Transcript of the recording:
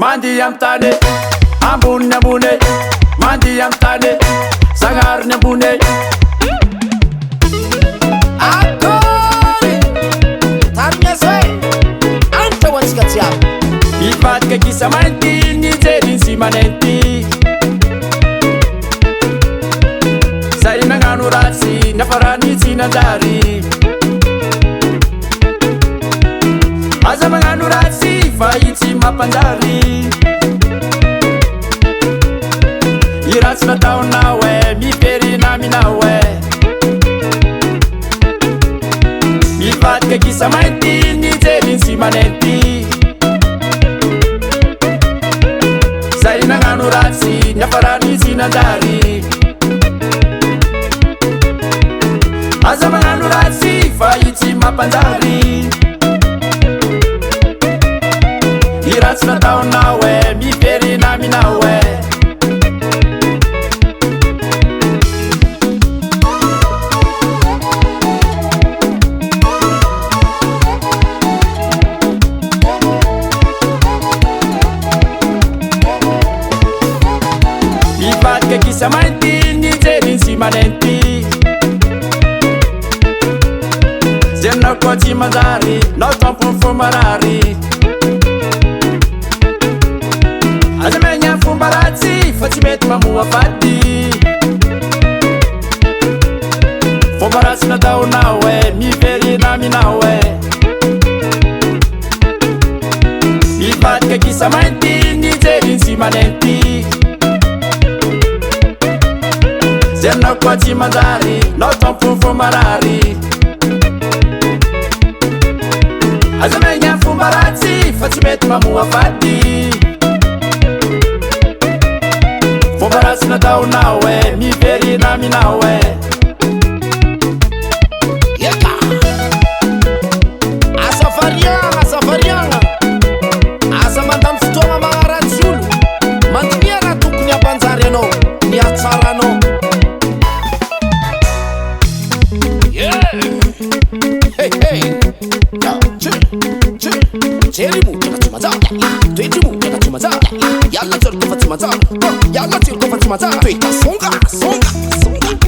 Mandi am tane ambune ambune Mandi am tane Sagar ne ambune Akoi Tarnya soe Anta wansikatsia Ipat ke kisa manti Ni jerin si manenti Sai nanganu rasi Nafarani sinadari Aza manganu rasi Faiti mapandari Irats na tao nawe Mi peri nami nawe Mi pat ke kisa manti Ni jerin si manenti Sai nanganu rasi Nafarani sinadari Aza manganu rasi Faiti mapandari Irats na tao nawe Mi peri nami nawe Ipat ke kisa manti Ni jerin si manenti Jenna koti mazari No tampo fumarari Azamenya fumbarati Fatimet mamu wafati Fumbarati na tao nawe Mi peri nami nawe Ipat ke kisa manti Ni jerin si manenti Jenna koti mazari No tampo fumarari Azamenya fumbarati Fatimet mamu wafati Fumbarati na tao nawe Mi peri nami nawe Yeka Asafarianga Asa mandam fotoagna magnaratsy olo Manonia raha tokony ampanjary anao Ny atsara anao Jery motraka tsy manjaka Toetry motraka tsy manjaka Yalla jery kofa tsy manjaka Yalla jery kofa tsy manjaka Toetra songa